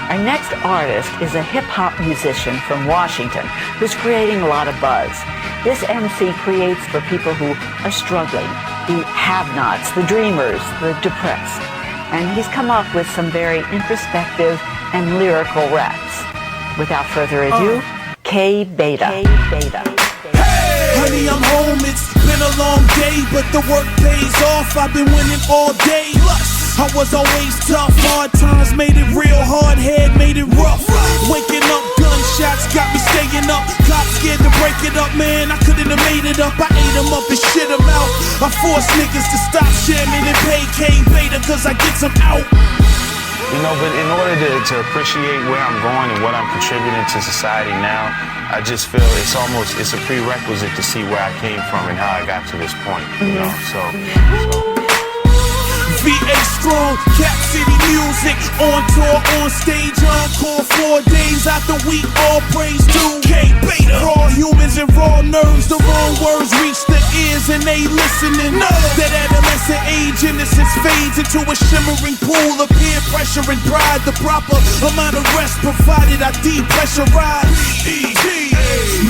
Our next artist is a hip-hop musician from Washington who's creating a lot of buzz. This MC creates for people who are struggling, the have-nots, the dreamers, the depressed. And he's come up with some very introspective and lyrical raps. Without further ado, K Beta. Hey, honey, I'm home. It's been a long day, but the work pays off. I've been winning all day. Plus, I was always tough. Hard times made it real. Hard head made it rough. Waking up, gunshots got me staying up. Cops scared to break it up, man. I couldn't have made it up. I ate them up and shit them out. I forced niggas to stop sharing and pay K Beta cause I get some out. You know, but in order to appreciate where I'm going and what I'm contributing to society now, I just feel it's a prerequisite to see where I came from and how I got to this point, you know, so. VA strong, Cap City music, on tour, on stage, encore 4 days out the week, all praise to K Beta. Raw humans and raw nerves, the wrong words reach the ears and they listening. That adolescent age, innocence fades into a shimmering pool of peer pressure and pride. The proper amount of rest provided, I depressurize.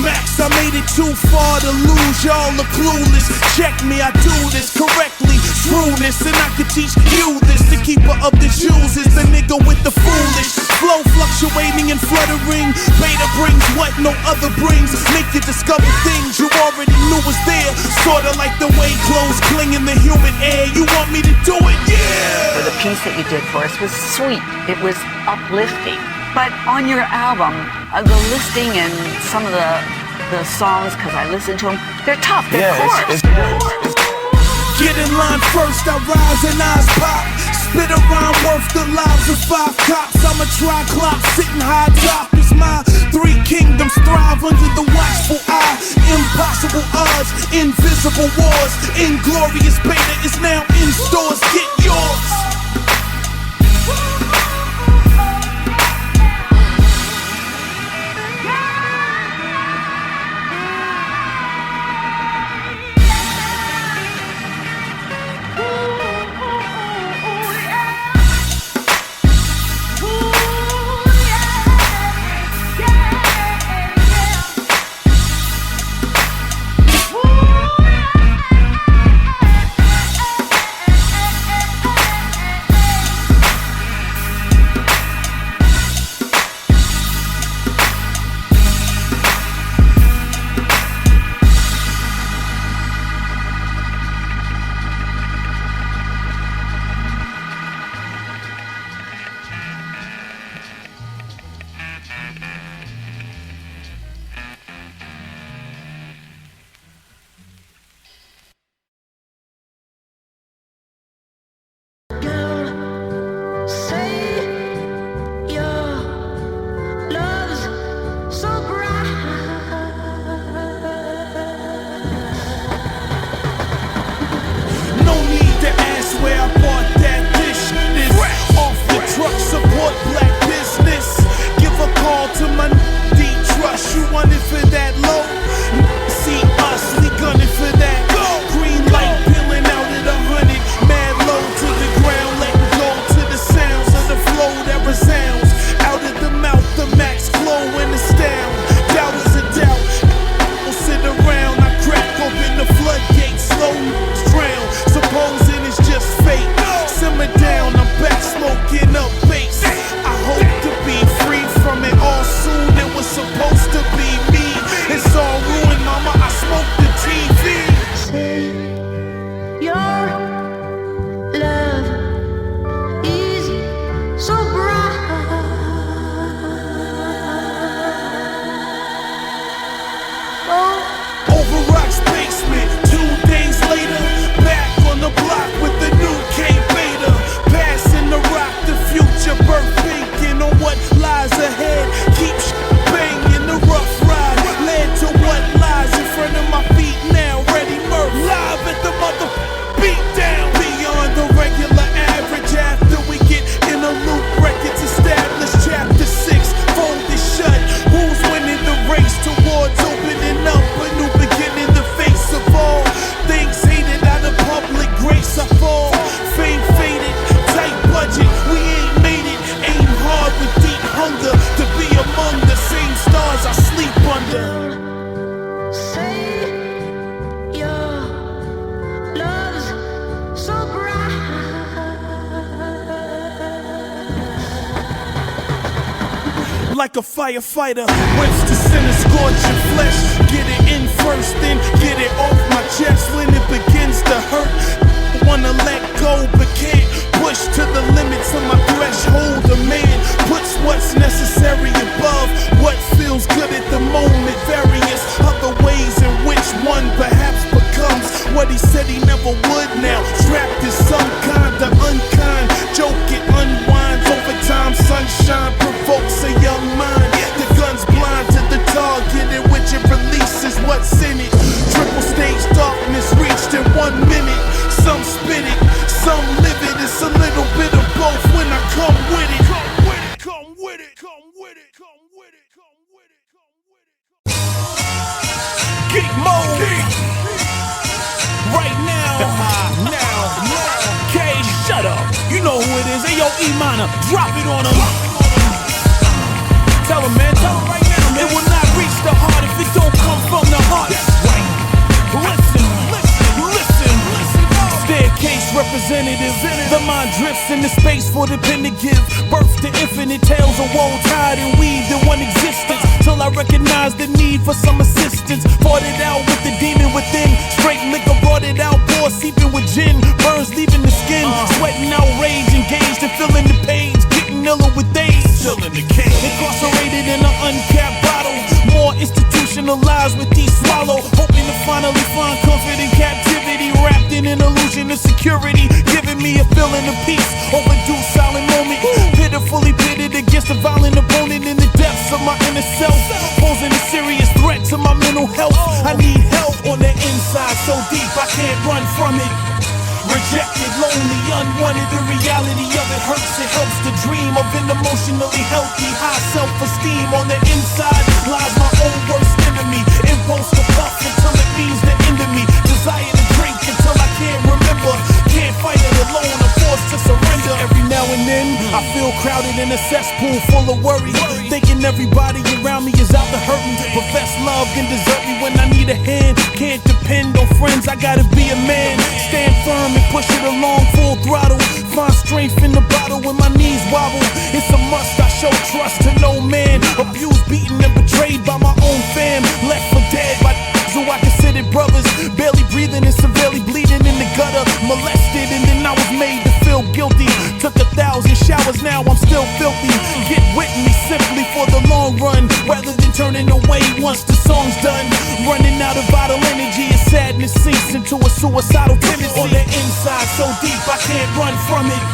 Max, I made it too far to lose, y'all are clueless. Check me, I do this correctly, true this, and I can teach you this. The keeper of the jewels is the nigga with the foolish flow, fluctuating and fluttering. Beta brings what no other brings. Make you discover things you already knew was there. Sorta like the way clothes cling in the humid air. You want me to do it? Yeah! The piece that you did for us was sweet. It was uplifting. But on your album, the listing and some of the songs, because I listened to them, they're tough, they're coarse. Get in line first, I rise and eyes pop. Spit a rhyme worth the lives of 5 cops. I'm a triclops sitting high top. It's my 3 kingdoms thrive under the watchful eye. Impossible odds, invisible wars. Inglorious Beta is now in stores. Get yours. like a firefighter. Whips to center, scorching flesh. Get it in first, then get it off my chest. When it begins to hurt, wanna let go but can't. Push to the limits of my threshold. A man puts what's necessary above what feels good at the moment. Various other ways in which one perhaps becomes what he said he never would now. Trapped is some kind of unkind joke. It unwinds over time. Sunshine provokes a young mind. The gun's blind to the target in which it releases what's in it. Triple stage darkness reached in 1 minute. Some spit it, some live it. It's a little bit of both when I come with it. Come with it, come with it, come with it, come with it, come with it, come with it. Geek mode. Right now. K, shut up. You know who it is. Hey, yo, E-Mina, drop it on him. Tell him, man. Tell him right now, man. It will not reach the heart if it don't come from the heart. That's right. Listen. Staircase representative. The mind drifts into space for the pen to give birth to infinite tales of woe tied and weaved in one existence. Till I recognize the need for some assistance. Fought it out with the demon within. Straight liquor brought it out. Pour seeping with gin. Burns leaving the skin. Sweating out rage. Engaged and filling the page. Getting iller with days. Filling the cage. Incarcerated in an uncapped bottle. More institutionalized with these swallow. Hoping to finally find comfort in captivity. Wrapped in an illusion of security. Giving me a feeling of peace. Overdue silent moment. Pitifully pitted against a violent opponent in the depths of my inner self. Posing a serious threat to my mental health. I need help on the inside so deep I can't run from it. Rejected, lonely, unwanted, the reality of it hurts. It helps to dream of an emotionally healthy, high self-esteem. On the inside lies my own worst enemy. Impulse to puff until it means the end of me. Desire to drink until I can't remember. Can't fight it alone, I'm forced to surrender. Every now and then I feel crowded in a cesspool full of worry. Thinking everybody around me is out to hurt me. Profess love and desert me when I need a hand. Can't depend on friends, I gotta be a man. Stand firm and push it along full throttle. Find strength in the bottle when my knees wobble. It's a must, I show trust to no man. Abused, beaten and betrayed by my own fam. Left for dead by who I considered brothers. Barely breathing and severely bleeding in the gutter. Molested and then I was made to feel guilty. Took 1,000 showers, now I'm still filthy. Get with me simply for the long run, rather than turning away once the song's done. Running out of vital energy and sadness sinks into a suicidal tendency. On the inside so deep I can't run from it.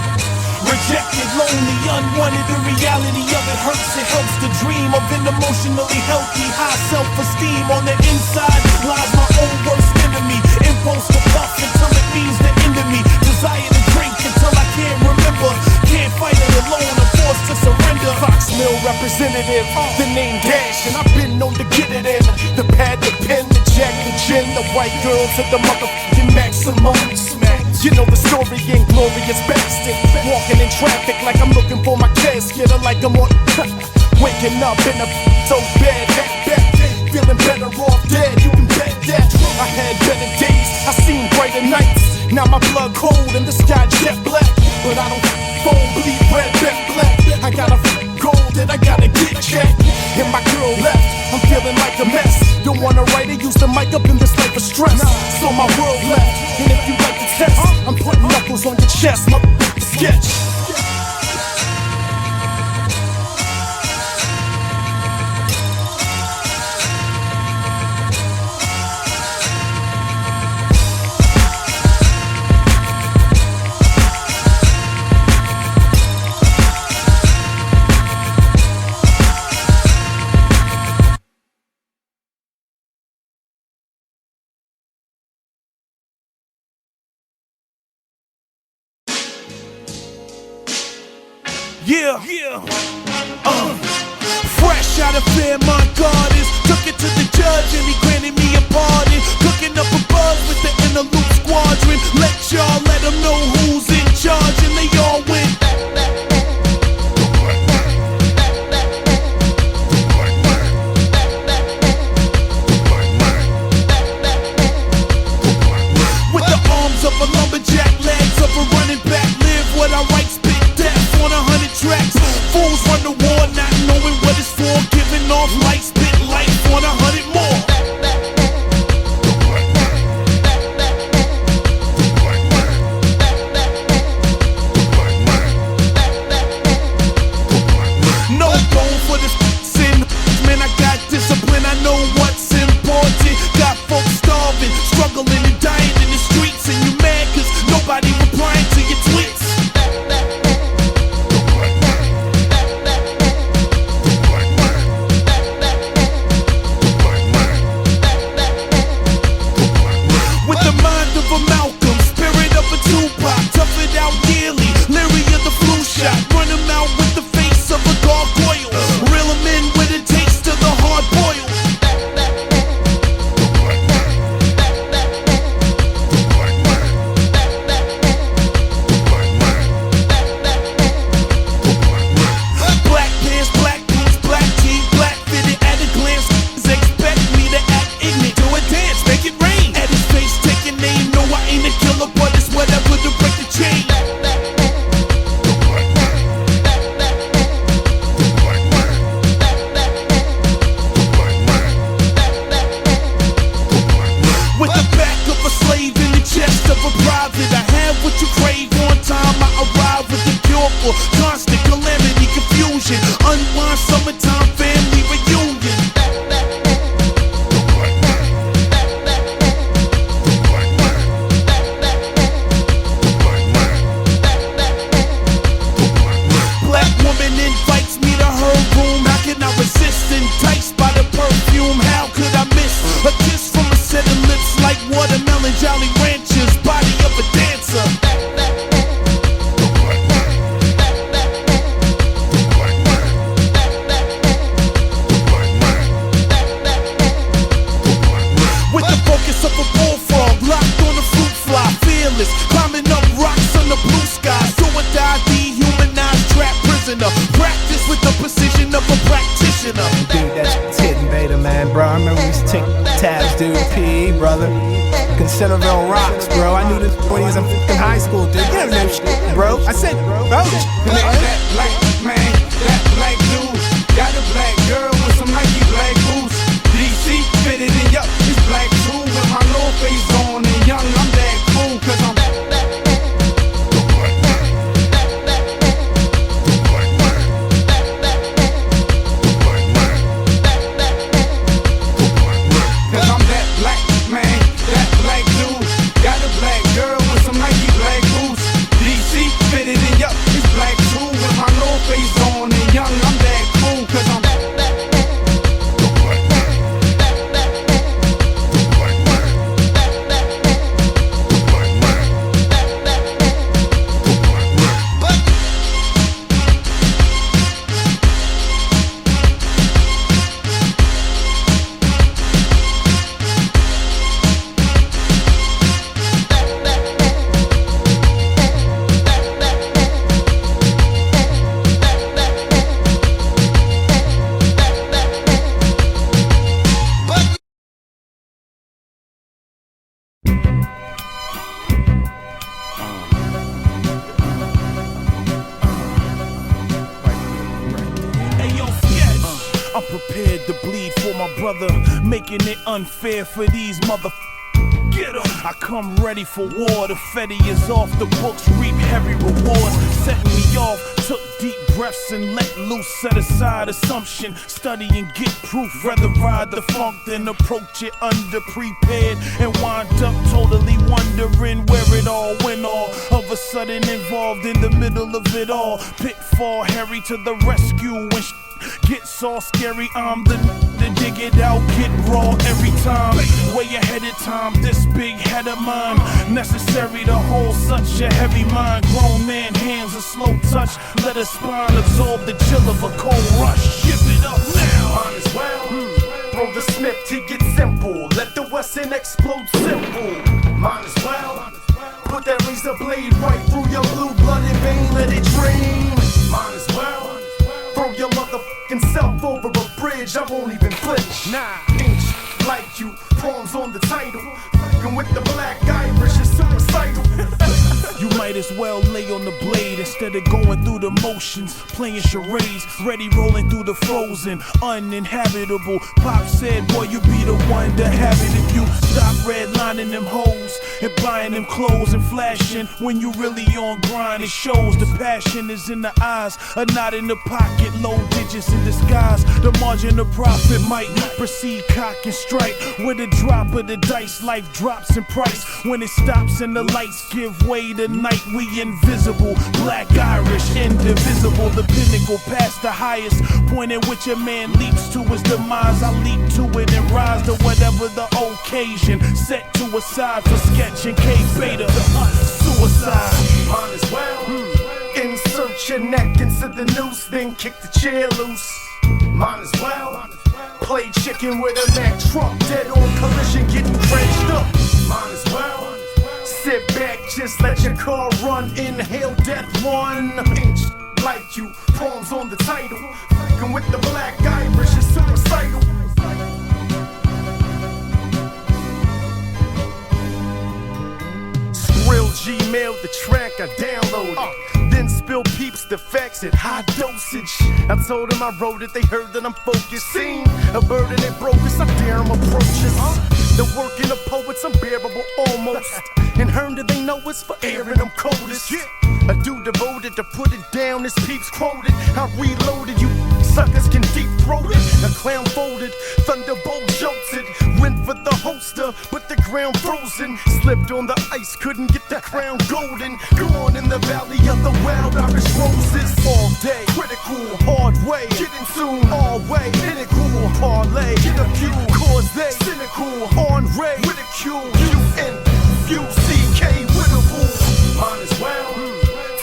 Rejected, lonely, unwanted, the reality of it hurts. It helps to dream of an emotionally healthy, high self-esteem. On the inside lies my own worst enemy. Impulse to puff until it means the end of me. Desire to drink until I can't remember. Can't fight it alone, I'm forced to surrender. Fox Mill representative, the name Dash, and I've been known to get it in. The pad, the pen, the jack, the gin, the white girl to the motherfucking maximum smack. You know the story, Inglorious bastard. Walking in traffic like I'm looking for my casket, or like I'm on waking up in a so bad, feeling better off dead. You can bet that I had better days, I seen brighter nights. Now my blood cold and the sky jet black, but I don't fold, bleed red, bet black. I gotta gold and I gotta get checked. And my girl left, I'm feeling like a mess. Don't wanna write it, use the mic up in this life of stress. So my world left, and if you like the test, I'm putting knuckles on your chest, my sketch. Yeah, fresh out of Fairmont Gardens, took it to the judge and he granted me a pardon. Cooking up a buzz with the interlude squadron. Let them know who's in charge and they all went. With the arms of a lumberjack, legs of a running back, live what I write, spit death on 100 tracks. Fools run the war not knowing what it's for. Centerville rocks, bro. I knew this when he was in fucking high school, dude. You know shit, bro. I said, bro. That black man, that black dude, got a black girl with some Nike black boots. DC fitted in, yup, it's black too. With my little face on and young, I'm that cool, cause I'm making it unfair for these Get 'em. I come ready for war. The Fetty is off the books, reap heavy rewards. Setting me off, took deep breaths and let loose. Set aside assumption, study and get proof. Rather ride the funk than approach it underprepared and wind up totally wondering where it all went. All of a sudden involved in the middle of it all. Pitfall, Harry to the rescue when gets all scary. I'm the to dig it out, get raw every time. Way ahead of time, this big head of mine. Necessary to hold such a heavy mind. Grown man, hands a slow touch. Let a spine absorb the chill of a cold rush. Give it up now. Might as well throw the Smith to get simple. Let the Wesson explode simple. Might as well put that razor blade right through your blue-blooded vein. Let it drain. Might as well throw your motherfucking self over a bridge. I won't even flinch. Nah, ain't like you. Pawns on the title. Fucking with the black Irish is suicidal. You might as well lay on the blade instead of going through the motions. Playing charades, ready rolling through the frozen, uninhabitable. Pop said, boy, you be the one to have it if you stop redlining them hoes and buying them clothes and flashing. When you really on grind, it shows the passion is in the eyes, a knot in the pocket, low digits in disguise. The margin of profit might proceed cock and strike. With a drop of the dice, life drops in price. When it stops and the lights give way, tonight we invisible. Black Irish, indivisible. The pinnacle past the highest point at which a man leaps to his demise. I leap to it and rise to whatever the occasion. Set to aside for sketching K-Beta. Suicide. Might as well insert your neck into the noose, then kick the chair loose. Might as well play chicken with a Mack truck, dead on collision, getting crashed up. Might as well sit back, just let your car run, inhale death one. Ain't like you, palms on the title. Fucking with the black Irish is suicidal. Skrill Gmail the track I downloaded. Then spill peeps the facts at high dosage. I told them I wrote it, they heard that I'm focused. Seen a burden that broke us, I dare them approaches. The work in the poet's unbearable almost. And Herm, do they know it's for airing them coldest? A dude devoted to put it down, this peeps quoted. I reloaded, you suckers can deep throat it. A clown folded, thunderbolt jolted. Went for the holster, but the ground frozen. Slipped on the ice, couldn't get the crown golden. Gone in the valley of the wild Irish roses. All day, critical, hard way. Getting soon, all way, pinnacle, parlay. Get a few, cause they cynical, on ray, ridicule. U-N-U-C-K, winnable. Might as well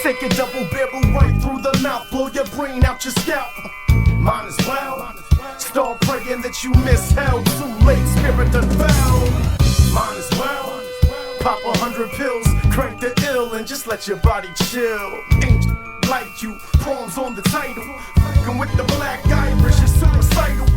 take a double barrel right through the mouth. Blow your brain out your scalp. Might as well start praying that you miss hell. Too late, spirit done foul. Might as well pop 100 pills, crank the ill, and just let your body chill. Ain't like you, palms on the title. Fucking with the black Irish is suicidal.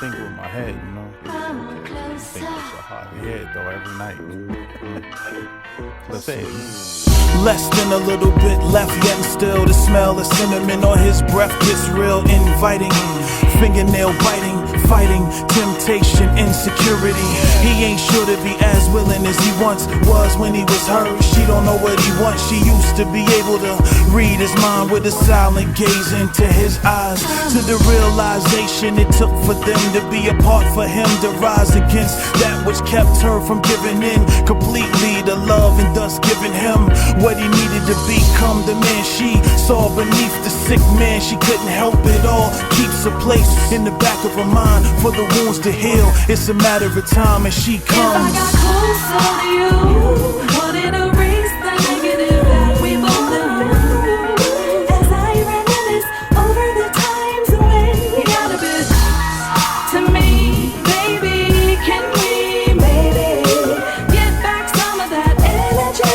think with my head, you know. I think with your heart. Yeah, though, every night. Let's say it. Less than a little bit left, yet and still the smell of cinnamon on his breath gets real inviting. Fingernail biting, fighting temptation, insecurity. He ain't sure to be as willing as he once was when he was hers. She don't know what he wants. She used to be able to read his mind with a silent gaze into his eyes. To the realization it took for them to be apart, for him to rise against that which kept her from giving in completely to love, and thus giving him what he needed to become the man she saw beneath the sick man. She couldn't help it all. Keeps a place in the back of her mind for the wounds to heal. It's a matter of time and she comes. If I got closer to you, would it erase the negative that we both knew? As I reminisce over the times when you got a bit to me, baby, can we maybe get back some of that energy?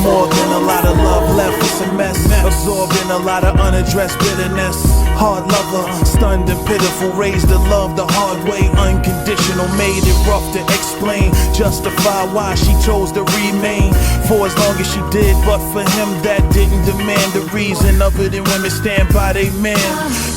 More than a lot of love left, it's a mess. Absorbing a lot of unaddressed bitterness. Hard lover, stunned and pitiful. Raised to love the hard way, unconditional. Made it rough to explain, justify why she chose to remain for as long as she did. But for him that didn't demand the reason of it, and women stand by they man.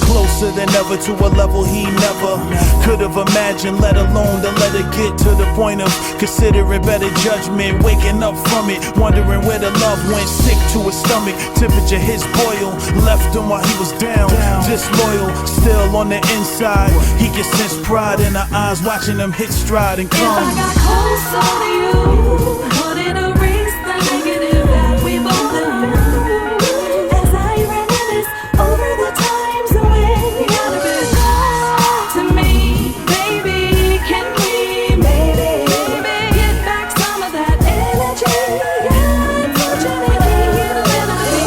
Closer than ever to a level he never could have imagined, let alone to let it get to the point of considering better judgment. Waking up from it, wondering where the love went. Sick to his stomach, temperature his boil. Left him while he was down, disloyal, still on the inside. He can sense pride in her eyes, watching him hit stride and come. If I got closer to you, would it erase the negative that we both knew? As I reminisce over the times when you got a bit to me, baby, can we maybe get back some of that energy?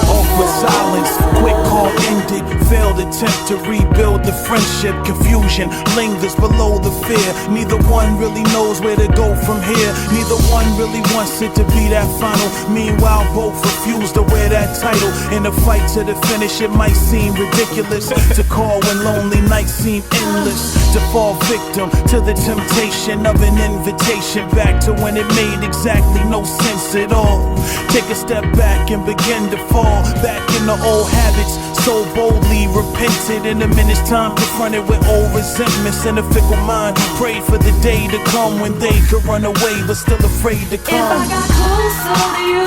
Awkward silence, quick call ended. Failed attempt to rebuild the friendship. Confusion lingers below the fear. Neither one really knows where to go from here. Neither one really wants it to be that final. Meanwhile, both refuse to wear that title. In a fight to the finish, it might seem ridiculous to call when lonely nights seem endless. To fall victim to the temptation of an invitation back to when it made exactly no sense at all. Take a step back and begin to fall back in the old habits. So boldly repented in a minute's time, confronted with old resentments and a fickle mind. Prayed for the day to come when they could run away, but still afraid to come. If I got closer to you,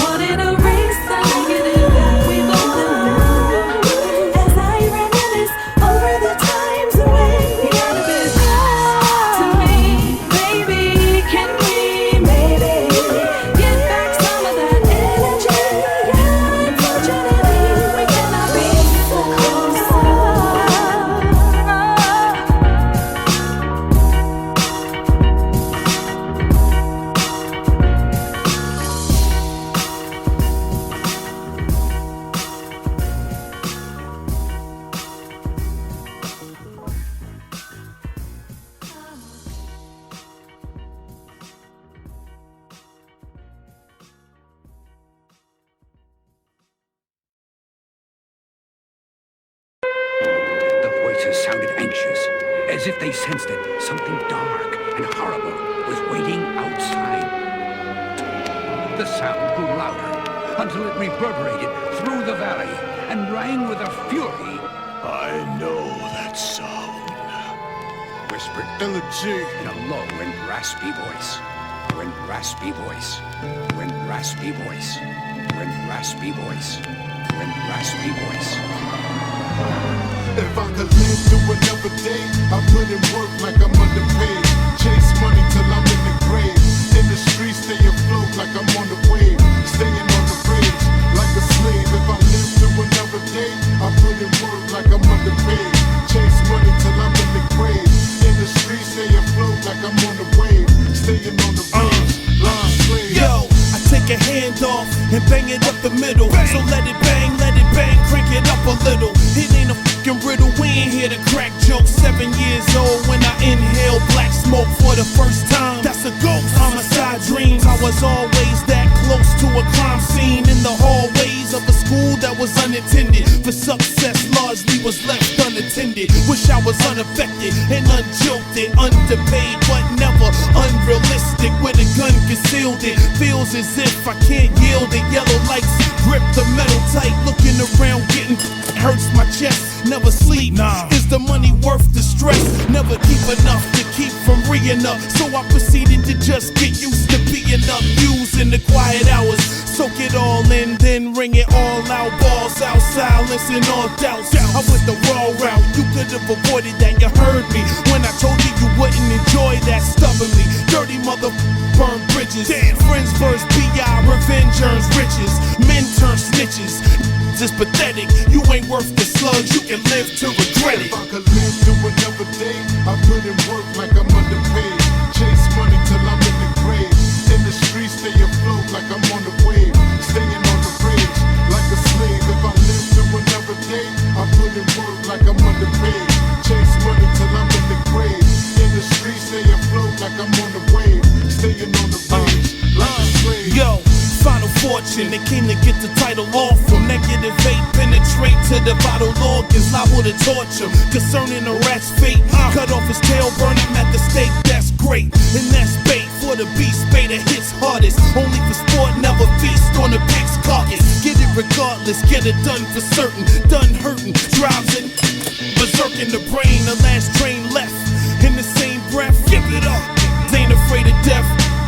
would it erase the negative that we both knew? As I reminisce over the times when you got a bit to me, baby, can we maybe get back some of that energy? Unfortunately, we cannot be so close. The voices sounded anxious, as if they sensed it. Something dark and horrible was waiting outside. The sound grew louder until it reverberated through the valley and rang with a fury. I know that sound, Whispered Illa Ghee. in a low and raspy voice. When raspy voice. When raspy voice. When raspy voice. When raspy voice. If I could live through another day, I put in work like I'm underpaid. Chase money till I'm in the grave. In the streets, stay afloat like I'm on the wave. Staying on the bridge like a slave. If I live through another day, I put in work like I'm underpaid. Chase money till I'm in the grave. In the streets, stay afloat like I'm on the wave. Staying on the bridge like a slave. Yo, I take a hand off and bang it up the middle. So let it bang, crank it up a little. It ain't a fucking riddle, we ain't here to crack jokes. 7 years old when I inhale black smoke for the first time. That's a ghost. Homicide dreams. I was always that close to a crime scene in the hallways of a school that was unattended. For success largely was left unattended. Wish I was unaffected and unjilted, underpaid but never unrealistic. With a gun concealed, it feels as if I can't yield it. Yellow lights grip the metal tight. Looking around, getting hurts my chest. Never sleep. Is the money worth the stress? Never keep enough to keep from re-ing up. So I proceeded to just get used to being up. Using the quiet hours, soak it all in, then ring it all out. Balls out, silence and all doubts. I went the raw route. You could have avoided that. You heard me when I told you you wouldn't enjoy that stubbornly. Dirty mother burn bridges. Friends versus B.I. Revenge earns riches. Men turn snitches. It's pathetic. You ain't worth the slugs. You can live to regret it. If I could live through another day, I put in work like I'm underpaid. Chase money till I'm in the grave. In the streets, stay afloat like I'm on the wave. Staying on the bridge like a slave. If I live through another day, I put in work like I'm underpaid. Chase money till I'm in the grave. In the streets, stay afloat like I'm on the wave. Staying on the bridge like a slave. Yo. Final fortune, they came to get the title off from negative 8, penetrate to the vital organs, liable to torture. Concerning the rat's fate, cut off his tail, burn him at the stake. That's great, and that's bait for the beast. Bait that hits hardest, only for sport, never feast on the pig's carcass. Get it regardless, get it done for certain. Done hurting, drives it berserk in the brain. The last train left in the same breath. Give it up, ain't afraid of death.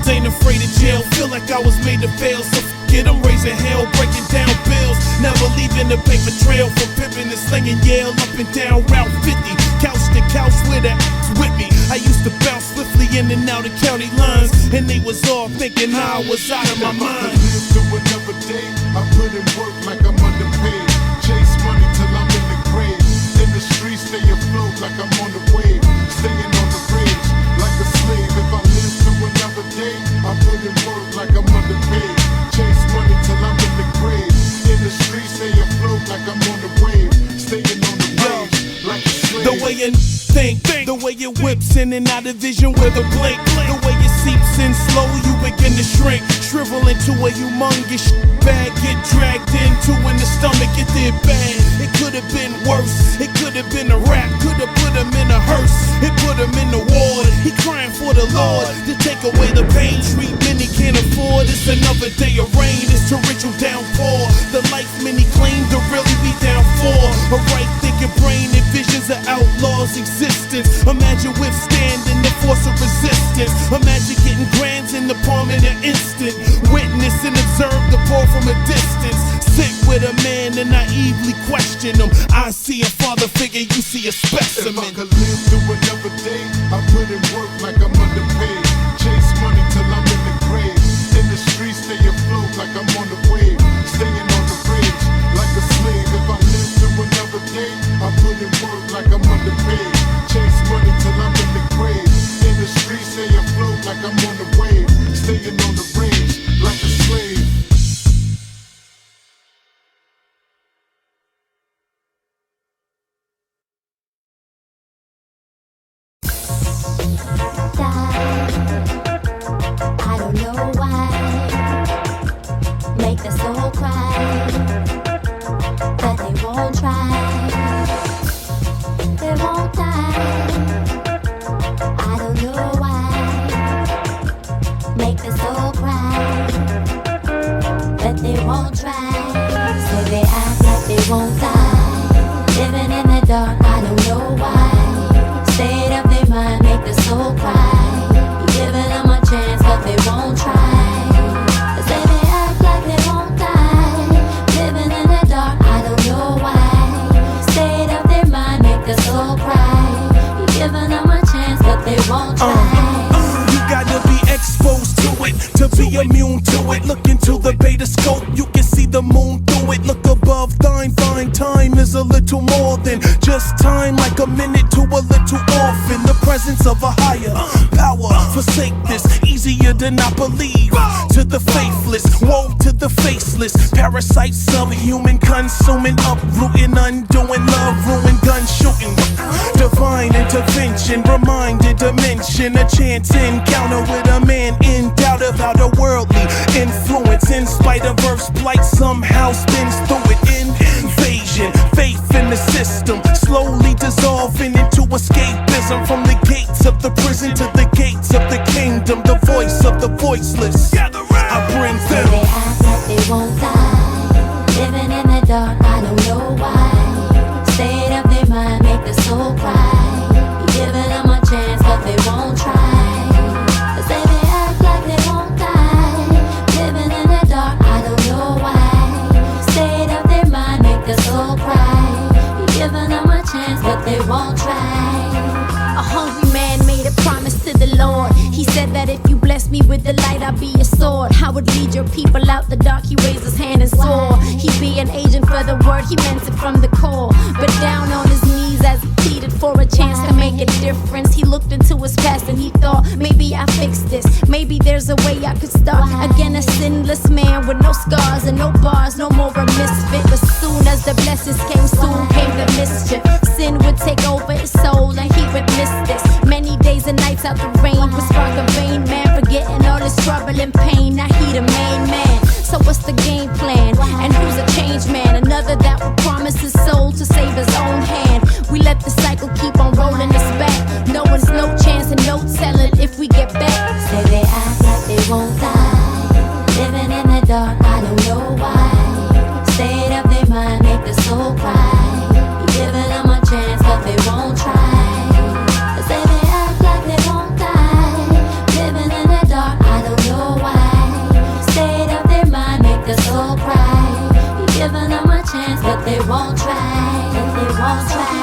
Ain't afraid of jail, feel like I was made to fail. So f it, I'm raising hell, breaking down bills. Never leaving the paper trail. From pimping and slinging Yale up and down Route 50. Couch to couch with that with me. I used to bounce swiftly in and out of county lines, and they was all thinking I was out of my mind. If I could live through another day, I put in work like I'm underpaid. Chase money till I'm in the grave. In the streets, stay afloat like I'm on the wave. Staying on the bridge like a slave. If I live through another day, I put in work like I'm underpaid. Chase money till I'm in the grave. In the streets, stay afloat like I'm on the wave. Staying on the rage like a slave. The way you think, the way it whips in and out of vision with a blink. The way it seeps in slow, you begin to shrink. Shrivel into a humongous bag. Get dragged into in the stomach, it did bad. It could have been worse. It could have been a rap. Could have put him in a hearse. It put him in the ward. He crying for the Lord to take away the pain. Treatment he can't afford. It's another day of rain. It's torrential downpour. The life many claim to really be down for. A right thinking brain envisions an outlaw's existence. Imagine withstanding the force of resistance. Imagine getting grands in the palm in an instant. Witness and observe the pour from a distance. Sit with a man and naively question him. I see a father figure, you see a specimen. If I could live through another day, I put in work like I'm underpaid. Chase money till I'm in the grave. In the streets, stay afloat like I'm on the wave. Staying on the bridge like a slave. If I live through another day, I put in work like I'm underpaid. Chase money till I'm in the grave. In the streets, stay afloat like I'm on the wave. Staying on the range like a slave. I don't know why. Make the soul cry, but they won't try. They won't die. I don't know why. Make the soul cry, but they won't try. So they act like they won't die. Living in the dark, I don't know why. State of their mind, make the soul cry. Giving them a chance, but they won't try. Say they act like they won't die. Living in the dark, I don't know why. State of their mind, make the soul cry. Giving them a chance, but they won't try. You gotta be exposed to it to be immune to it. Look into the beta scope, you can see the moon through it. Look above thine, find time is a little more than just time, like a minute to a little off. In the presence of a higher power, forsake this, easier to not believe. To the faithless, woe to the faceless. Parasites, subhuman, consuming, uprooting, undoing, love, ruin, gun shooting. Divine intervention, reminded dimension, a chance encounter with a man in doubt about a worldly influence. In spite of Earth's blight, somehow spins through it. Invasion, faith in the system, escapism from the gates of the prison to the gates of the kingdom. The voice of the voiceless. I bring them. They act like they won't die, living in the dark, I don't know why. State of their mind make the soul cry. Giving them a chance, but they won't try. Say they act like they won't die, living in the dark, I don't know why. State of their mind make the soul cry. Giving them a chance, but they won't try. A hungry man made a promise to the Lord. He said that if you bless me with the light, I'll be a sword. I would lead your people out the dark. He raised his hand and swore he'd be an agent for the word. He meant it from the core. But down on his knees as he pleaded for a chance to make a difference. He looked into his past and he thought, maybe I fix this. Maybe there's a way I could start again, a sinless man with no scars and no bars, no more a misfit. But soon as the blessings came, soon came the mischief. Sin would take over his soul and he would miss this. Many days and nights out the rain would spark a vain man, forgetting all his trouble and pain. Now he the main man. So what's the game plan? And who's a changed man? Another that will promise his soul to save his own hand. We let the cycle keep on rolling us back. No one's no chance and no telling if we get back. Say they act like they won't die, living in the dark, I don't know why. State of their mind make the soul cry. Giving them a chance, but they won't try. Say they act like they won't die, living in the dark, I don't know why. State of their mind make the soul cry. Giving them a chance, but they won't try. But they won't try.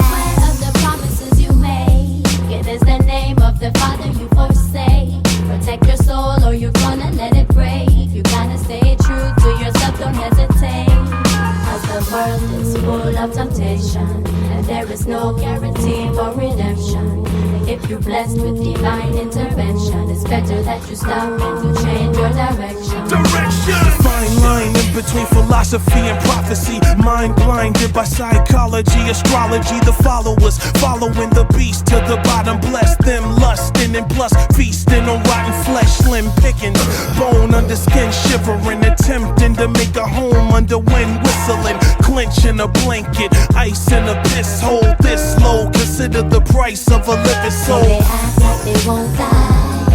Of the promises you made, it is the name of the Father you forsake. Protect your soul or you're gonna let it break. You gotta stay true to yourself, don't hesitate. Cause the world is full of temptation, and there is no guarantee for redemption. If you're blessed with divine intervention, it's better that you stop and you change your direction. Fine line in between philosophy and prophecy. Mind blinded by psychology, astrology. The followers following the beast to the bottom. Bless them, lusting and plus feasting on rotten flesh. Slim pickings, bone under skin shivering, attempting to make a home under wind whistling. Clenching a blanket, ice in a piss hole. This low, consider the price of a living soul. They act like they won't die,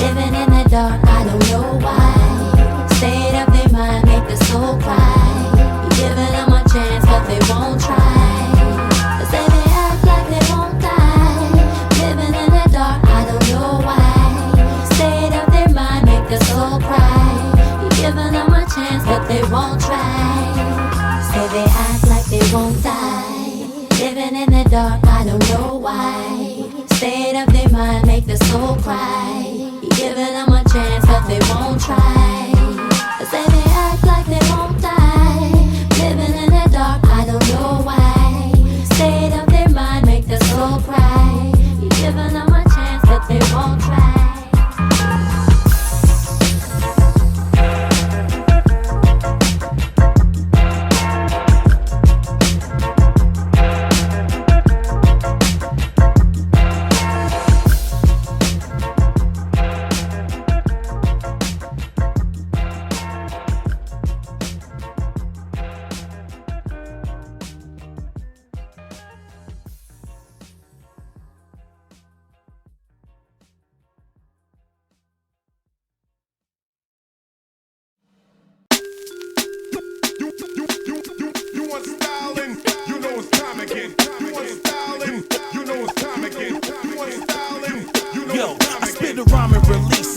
living in the dark, I don't know why. State of their mind make the soul cry. Giving them a chance, but they won't try. Say they act like they won't die, living in the dark, I don't know why. State of their mind make the soul cry. Giving them a chance, but they won't try. Say they act like they won't die, living in the dark, I don't know why. State of their mind make the soul cry. Giving them a chance, but they won't try. Say they act like they won't die, living in the dark, I don't know why. State of their mind make the soul cry. Giving them a chance, but they won't try.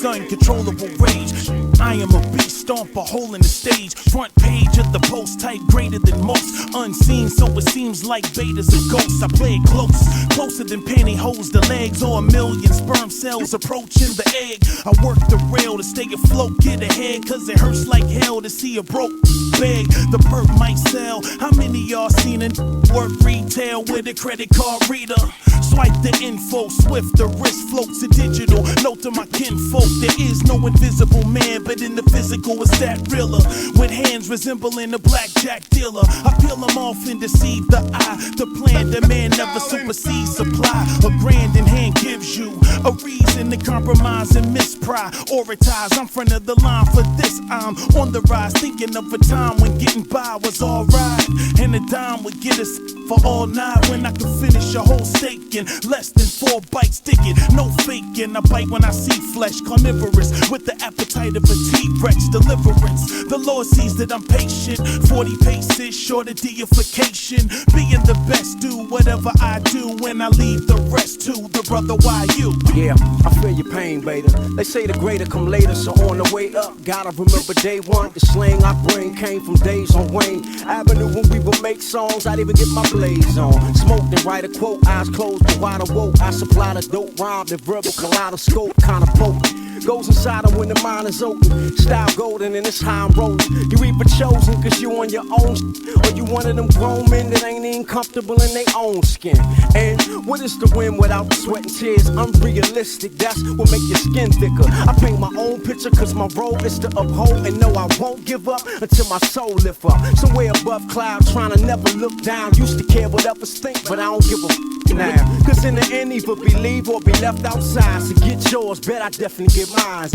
Uncontrollable rage. I am a beast, stomp a hole in the stage. Front page of the post, type greater than most. Unseen, so it seems like betas and ghosts. I play it close, closer than pantyhose. The legs or a million sperm cells approaching the egg. I work the rail to stay afloat, get ahead. Cause it hurts like hell to see a broke beg. The perk might sell. How many y'all seen it work retail with a credit card reader? Swipe the info, swift, the wrist floats a digital. Note to my kinfolk, There is no invisible man, but in the physical it's that realer. With hands resembling a blackjack dealer, I peel them off and deceive the eye. The plan, the man never supersedes supply. A grand in hand gives you a reason to compromise and misprioritize. I'm front of the line for this, I'm on the rise. Thinking of a time when getting by was alright, and a dime would get us for all night. When I could finish a whole steak in less than 4 bites. Stick it, no faking. I bite when I see flesh, carnivorous with the appetite of a T-Rex. Deliverance, the Lord sees that I'm patient. 40 paces short of deification. Being the best, do whatever I do, when I leave the rest to the brother. Why you? Yeah, I feel your pain, beta. They say the greater come later, so on the way up, gotta remember day one. The slang I bring came from days on Wayne Avenue when we would make songs. I'd even get my blaze on. Smoked and write a quote, eyes closed, but wide awoke. I supply the dope rhyme, the verbal kaleidoscope, kinda potent. Goes inside them when the mind is open. Style golden and it's how I'm rolling. You either chosen cause you on your own, or you one of them grown men that ain't even comfortable in their own skin. And what is the win without the sweat and tears? Unrealistic, that's what make your skin thicker. I paint my own picture cause my role is to uphold. And no, I won't give up until my soul lift up. Somewhere above clouds, trying to never look down. Used to care what others think, but I don't give a now. Cause in the end, either believe or be left outside. So get yours, bet I definitely get mine.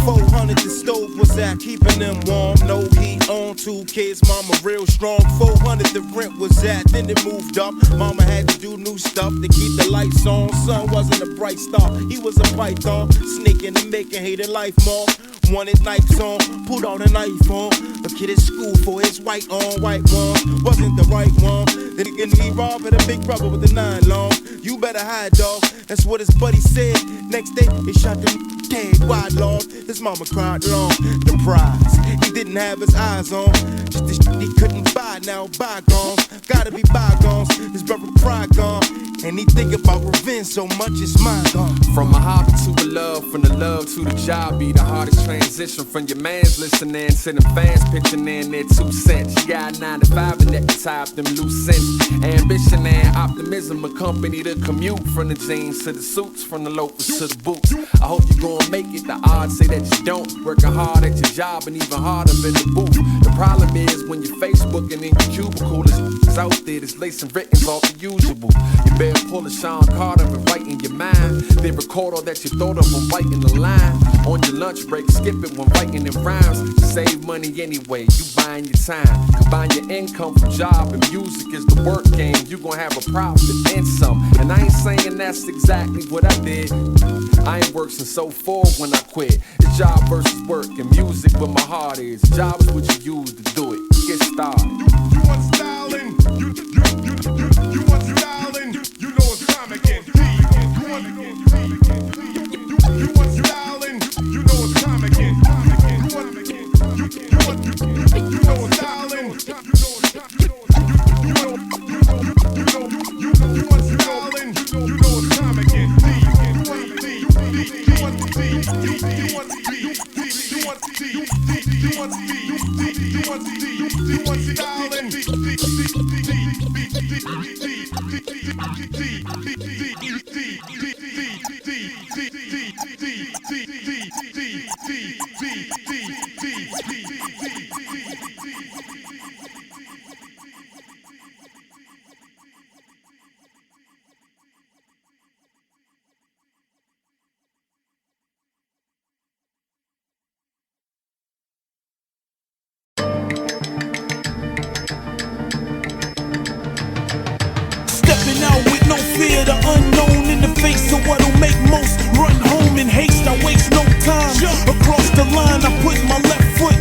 400 the stove was at, keeping them warm. No heat on, 2 kids, mama real strong. 400 the rent was at, then it moved up. Mama had to do new stuff to keep the lights on. Son wasn't a bright star, he was a python. Sneaking and making, hated life more. Wanted Nikes on, pulled out a knife on. A kid at school for his white on, white one wasn't the right one. Then again he robbed at a big brother with a 9 long. You better hide, dog. That's what his buddy said. Next day he shot them dead wide lost. His mama cried long. The prize he didn't have his eyes on. Just the shit he couldn't buy. Now bygones gotta be bygones. His brother pride gone, and he think about revenge so much it's mine gone. From a hobby to a love, from the love to the job, be the hardest transition. From your man's listening to them fans pitching in their 2 cents. You got 9 to 5 and that top them loose ends. Ambition and optimism accompany the commute. From the jeans to the suits, from the loafers to the boots. I hope you gon' make it, the odds say that you don't. Working hard at your job and even harder in the booth. The problem is when you're Facebooking in your cubicle, there's out there that's lacing writtens off the usual. You better pull a Sean Carter and write in your mind. Then record all that you thought of when writing the line. On your lunch break, skip it when writing in rhymes. Save money anyway, you buying your time. Combine your income from job and music is the work game. You gon' have a profit and some. And I ain't saying that's exactly what I did. I ain't worked since Soulful when I quit. It's job versus work and music where my heart is. Job is what you use to do it. Get started. You want styling? You want styling? You know it's time again. You want styling? You know it's time again. You know it's styling? You want styling? You know it's time again. Fear the unknown in the face of what'll make most run home in haste. I waste no time. Across the line, I put my left foot.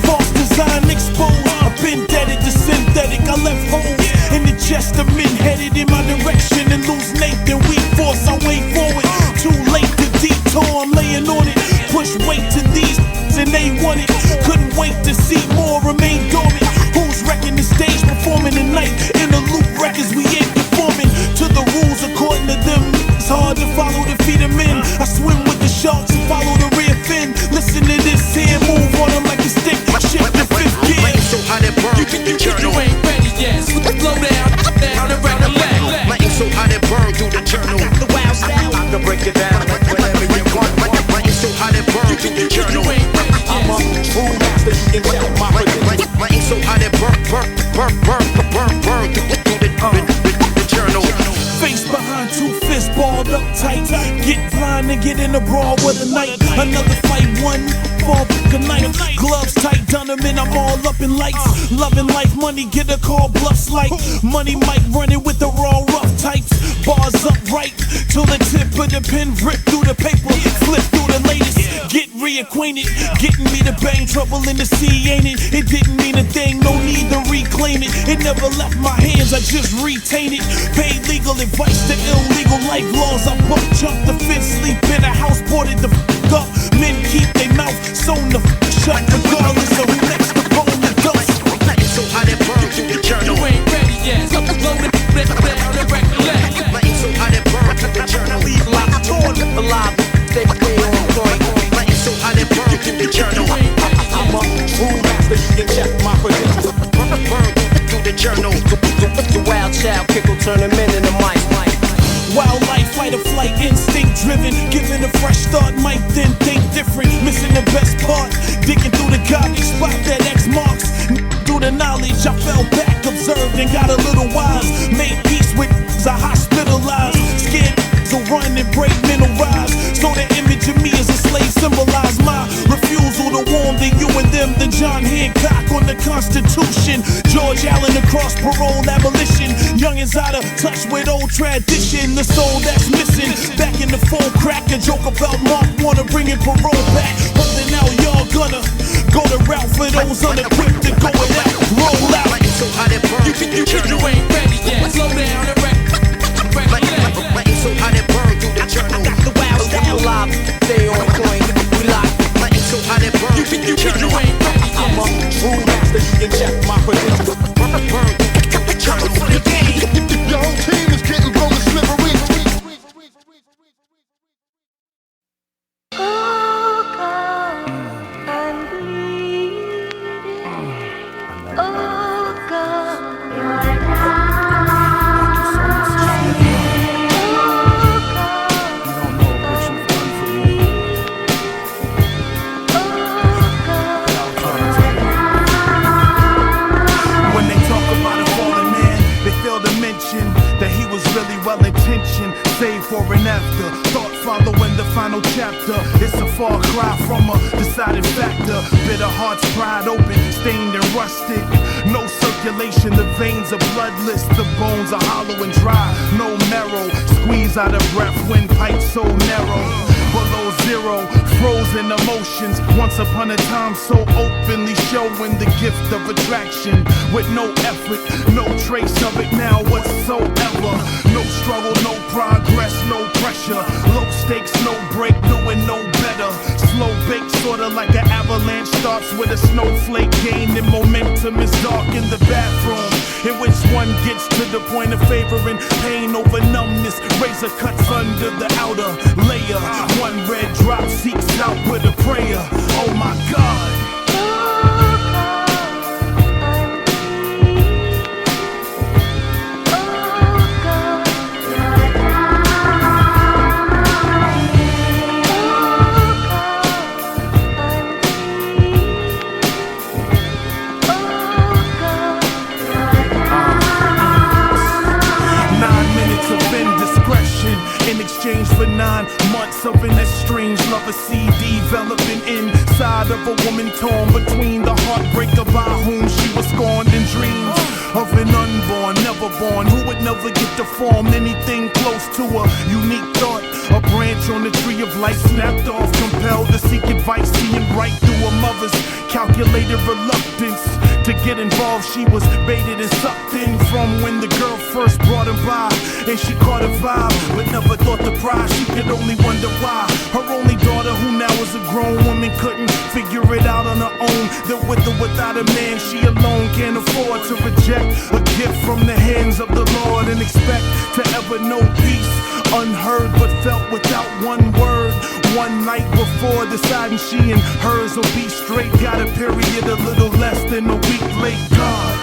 False design exposed. I've been deaded to synthetic. I left holes in the chest of men headed in my direction and lose Nathan. Weak force, I wait forward. Too late to detour. I'm laying on it. Push weight to these and they want it. Couldn't wait to see more remain dormant. Who's wrecking the stage, performing tonight? In the loop records, we ain't performing to the rules according to them. It's hard to follow the feet of men. I swim with the sharks and follow the rear fin. Listen to this here, move on them like a stick. Shift the fifth gear. So hot it burns. You ain't ready yet. Slow down, down around the back. Lighting so hot it two fists balled up tight. Get blind and get in a brawl with a night. Another fight, one fall a knife. Gloves tight, done them and I'm all up in lights. Loving life, money, get a call, bluffs like money might run it with the raw rough types. Bars upright till the tip of the pen rip through the paper, flip through the latest. Get reacquainted, getting me to bang, trouble in the sea, ain't it? It didn't mean a thing, no need to reclaim it. It never left my hands, I just retained it. Paid legal advice to illegal life laws. I buck jumped the fence, sleep in a house, boarded the up. Men keep their mouth sewn the shut, regardless of who next to roll the dust. So hot it burns through the journal. You ain't ready yet. So blow the down and recollect. So hot it burns through the journal. Leave life torn alive. Stay on point. So hot it burns through the journal. I'm a rule master. You can check my position. Burn through the journal. The wild child kickle turn him in the mic. Wildlife, fight or flight, instinct driven. Giving a fresh start, might then think different. Missing the best part, digging through the garbage, spot that X marks. Through the knowledge, I fell back, observed and got a little wise. Made peace with I hospitalized. Scared to run and break mental rise. So the image of me as a slave symbolized my refusal to warm the you and them. The John Hancock on the Constitution. George Allen across parole abolition. Youngins out of touch with old tradition. The soul that's missing. Back in the full crack. A joke about Mark wanna bring in parole back. Holding out, y'all gonna go the route for those unequipped to go it out. Roll out. So hot it burns through the journal. You ain't ready yet. Slow down and wreck. So hot it burns through the journal. I got the wild style alive. Stay on point. We lock. So hot it burns through the journal. I'm a rule master. You can check my position. Burn through the journal. Your whole team is getting blown to smithereens. That he was really well-intentioned, saved for an after. Thought following the final chapter. It's a far cry from a decided factor. Bitter hearts pried open, stained and rusted. No circulation, the veins are bloodless. The bones are hollow and dry, no marrow. Squeeze out of breath, windpipe so narrow. Below zero, frozen emotions. Once upon a time so openly showing the gift of attraction. With no effort, no trace of it now whatsoever. No struggle, no progress, no pressure. Low stakes, no break, doing no better. Slow bake, sorta like an avalanche. Starts with a snowflake, gaining momentum. Is dark in the bathroom, in which one gets to the point of favoring pain over numbness. Razor cuts under the outer layer. One red drop seeks out with a prayer. Oh my God. In exchange for 9 months of an estranged lover seed developing inside of a woman torn between the heartbreaker by whom she was scorned in dreams of an unborn, never born, who would never get to form anything close to a unique thought. A branch on the tree of life snapped off, compelled to seek advice, seeing right through a mother's calculated reluctance to get involved. She was baited and sucked in from when the girl first brought him by, and she caught a vibe, but never thought to pry. She could only wonder why her only daughter, who now is a grown woman, couldn't figure it out on her own. That with or without a man, she alone can't afford to reject a gift from the hands of the Lord and expect to ever know peace. Unheard but felt without one word. One night before deciding she and hers will be straight. Got a period a little less than a week late. God.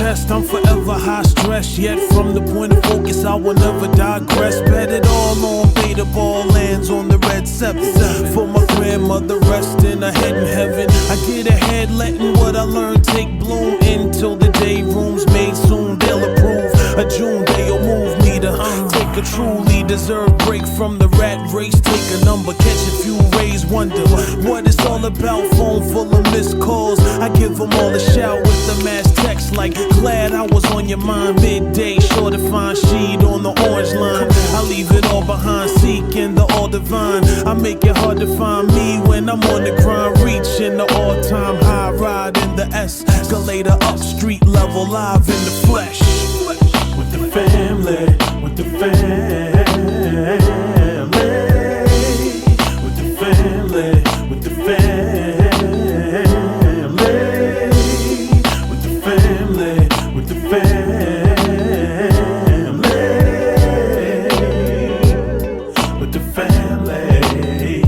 best. I'm forever high stress, yet from the point of focus I will never digress. Bet it all on beta ball lands on the red scepter. For my grandmother resting her head in heaven, I get ahead letting what I learned take bloom until the day room's made soon. They'll approve a June day'll move me to take a truly deserved break from the rat race. Take a number, catch a few rays, wonder what it's all about. Phone full of missed calls, I give them all a shout with the mass text like glad I was on your mind. Midday, sure to find sheet on the orange line. I leave it all behind, seeking the all divine. I make it hard to find me when I'm on the grind, reaching the all-time high. Ride in the escalator up street level, live in the flesh. With the family, with the family, with the family, with the family, with the family, with the family, with the family.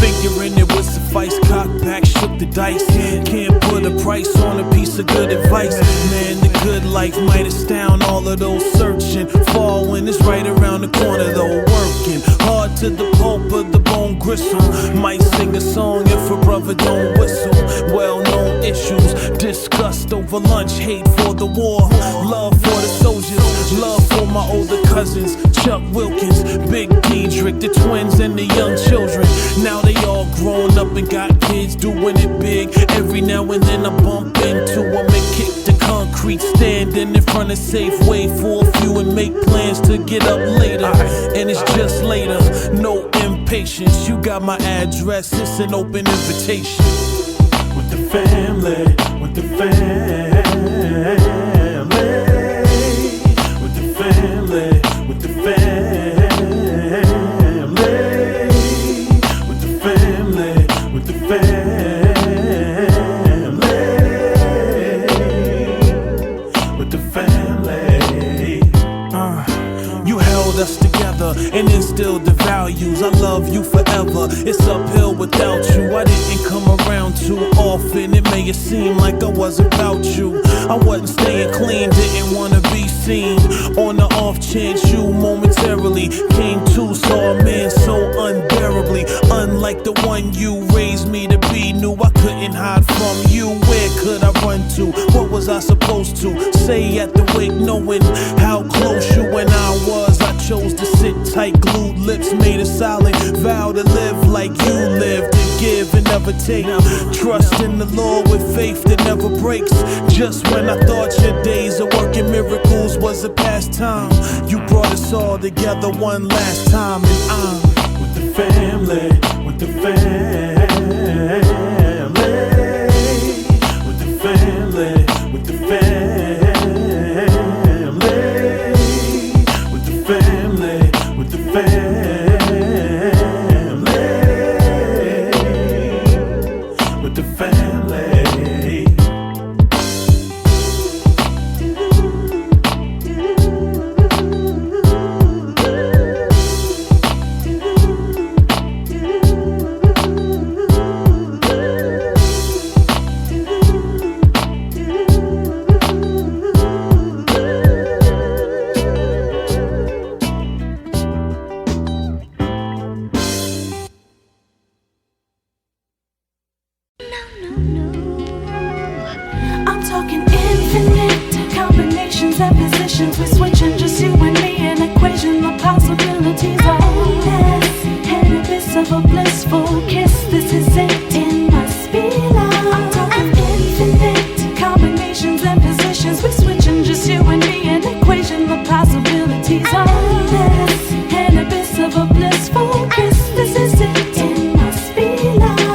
Figuring it would suffice, cock back, shook the dice. Can't put a price on a piece of good advice. Man, the good life might astound all of those searching. Fall when it's right around the corner though. Working hard to the pulp of the bone gristle. Might sing a song if a brother don't whistle. Well-known issues discussed over lunch. Hate for the war, love for the soldiers, love for my older cousins, Chuck Wilkins, Big Diedrich, the twins and the young children. Now they all grown up and got kids doing it big. Every now and then I bump into them and kick the concrete, standing in front of Safeway for a few and make plans to get up later. And it's just later, no impatience. You got my address, it's an open invitation. With the family, with the family, with the family, with the family, with the family, with the family. Us together and instilled the values. I love you forever. It's uphill without you. I didn't come around too often. It may have seemed like I wasn't about you. I wasn't staying clean, didn't wanna be seen. On the off chance you momentarily came to, saw a man so unbearably unlike the one you raised me to be. Knew I couldn't hide from you. Where could I run to? What was I supposed to say at the wake, knowing how close you and I was? I chose to sit tight, glued lips, made a solid vow to live like you lived, to give and never take. Trust in the Lord with faith that never breaks. Just when I thought your days of working miracles was a pastime, you brought us all together one last time. And I'm with the family, with the family, with the family, with the family. We switching, just you and me, an equation. The possibilities are endless. An abyss of a blissful kiss. This is it, it must be love. I'm talking infinite combinations and positions. We switching, just you and me, an equation. The possibilities are endless. An abyss of a blissful kiss. This is it, it must be love.